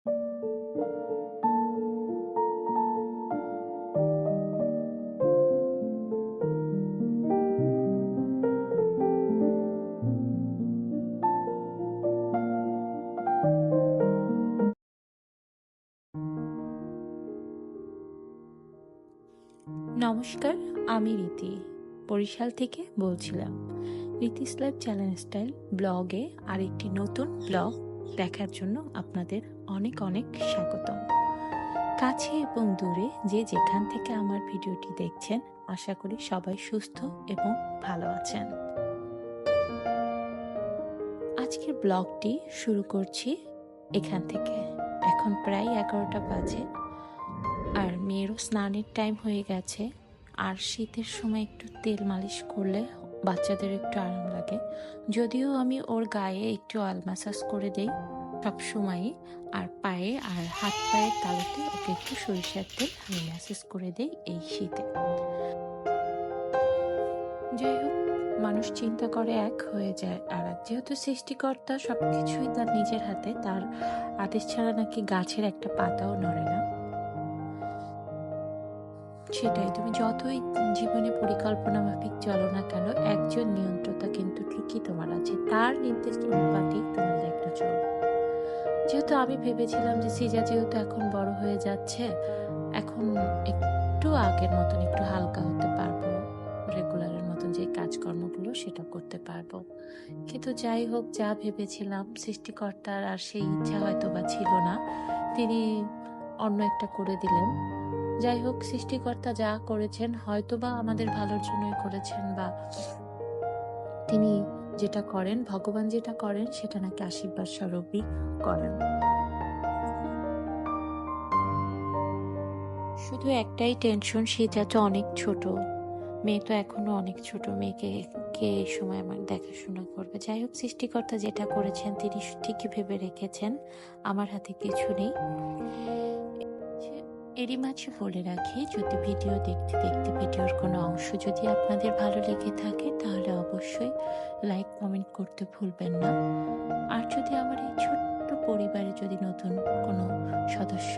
নমস্কার, আমি রীতি বরিশাল থেকে বলছিলাম। রীতিস লাইফ চ্যালেঞ্জ স্টাইল ব্লগে আরেকটি নতুন ব্লগ দেখার জন্য আপনাদের অনেক অনেক স্বাগতম। কাছে এবং দূরে যে যেখান থেকে আমার ভিডিওটি দেখছেন, আশা করি সবাই সুস্থ এবং ভালো আছেন। আজকের ব্লগটি শুরু করছি এখান থেকে। এখন প্রায় 11টা বাজে, আর মেয়েরও স্নানের টাইম হয়ে গেছে। আর শীতের সময় একটু তেল মালিশ করলে বাচ্চাদের একটু আরাম লাগে। যদিও আমি ওর গায়ে একটু অয়েল ম্যাসাজ করে দেই সব সময়ই, আর পায়ে আর হাত পায়ের তালুতে ওকে একটু সরিষার তেল আমি ম্যাসাজ করে দেই এই শীতে। যাই হোক, মানুষ চিন্তা করে এক, হয়ে যায় আর এক। যেহেতু সৃষ্টিকর্তা সবকিছুই তার নিজের হাতে, তার আদেশ ছাড়া নাকি গাছের একটা পাতাও নড়ে না। সেটাই, তুমি যতই জীবনে পরিকল্পনা মাফিক চলো না কেন, একজন নিয়ন্ত্রতা কিন্তু ঠিকই তোমার আছে। তার নির্দেশ অনুপাতেই তোমার লাইফটা চলবে। যেহেতু আমি ভেবেছিলাম যে সিজা যেহেতু এখন বড় হয়ে যাচ্ছে, এখন একটু আগের মতন একটু হালকা হতে পারবো, রেগুলারের মতন যে কাজকর্মগুলো সেটা করতে পারবো। কিন্তু যাই হোক, যা ভেবেছিলাম সৃষ্টিকর্তার আর সেই ইচ্ছা হয়তো বা ছিল না, তিনি অন্য একটা করে দিলেন। যাই হোক, সৃষ্টিকর্তা যা করেছেন হয়তোবা আমাদের ভালোর জন্যই করেছেন, বা তিনি যেটা করেন, ভগবান যেটা করেন সেটা নাকি আশীর্বাদ স্বরূপই করেন। শুধু একটাই টেনশন, সেটা তো অনেক ছোট মেয়ে, তো এখনো অনেক ছোট মেয়েকে কে এই সময় আমার দেখাশোনা করবে। যাই হোক, সৃষ্টিকর্তা যেটা করেছেন তিনি ঠিকই ভেবে রেখেছেন, আমার হাতে কিছু নেই। এরই মাঝে বলে রাখি, যদি ভিডিও দেখতে দেখতে ভিডিওর কোনো অংশ যদি আপনাদের ভালো লেগে থাকে, তাহলে অবশ্যই লাইক কমেন্ট করতে ভুলবেন না। আর যদি আমার এই ছোট্ট পরিবারে যদি নতুন কোনো সদস্য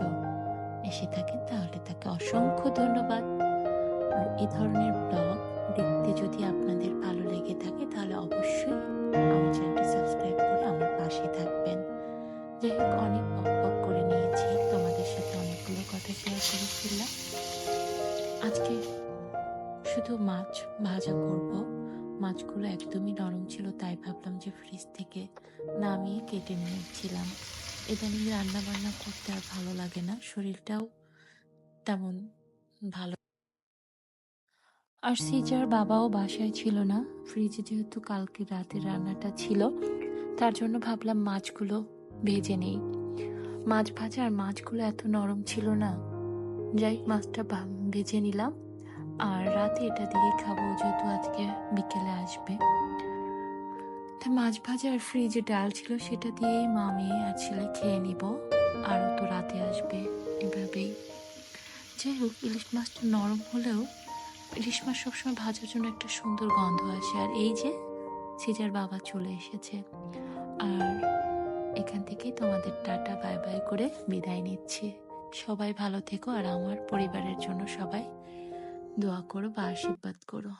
এসে থাকেন, তাহলে তাকে অসংখ্য ধন্যবাদ। আর এই ধরনের ব্লগ দেখতে যদি আপনাদের ভালো লেগে থাকে, তাহলে অবশ্যই আমার চ্যানেলটি সাবস্ক্রাইব করে আমার পাশে থাকবেন। যাই হোক, অনেক বক করে নিয়েছি, তোমাদের সাথে অনেকগুলো কথা শেয়ার করে ফেললাম। আজকে শুধু মাছ ভাজা করব। মাছগুলো একদমই নরম ছিল, তাই ভাবলাম যে ফ্রিজ থেকে নামিয়ে কেটে নিয়েছিলাম। ইদানিং রান্না বান্না করতে আর ভালো লাগে না, শরীরটাও তেমন ভালো। আর সিজার বাবাও বাসায় ছিল না, ফ্রিজে যেহেতু কালকে রাতের রান্নাটা ছিল, তার জন্য ভাবলাম মাছগুলো ভেজে নেই। মাছ ভাজা আর মাছগুলো এত নরম ছিল না। যাই মাছটা ভেজে নিলাম, আর রাতে এটা দিয়েই খাবো, যেহেতু আজকে বিকেলে আসবে। তো মাছ ভাজা আর ফ্রিজে ডাল ছিল, সেটা দিয়েই মা মেয়ে আর ছেলে খেয়ে নিব, আরও তো রাতে আসবে, এভাবেই। যাই হোক, ইলিশ মাছটা নরম হলেও ইলিশ মাছ সবসময় ভাজার জন্য একটা সুন্দর গন্ধ আসে। আর এই যে সিজার বাবা চলে এসেছে, আর এখান থেকেই তোমাদের টাটা বাই বাই করে বিদায় নিচ্ছি। সবাই ভালো থেকো, আর আমার পরিবারের জন্য সবাই দোয়া করো বা আশীর্বাদ করো।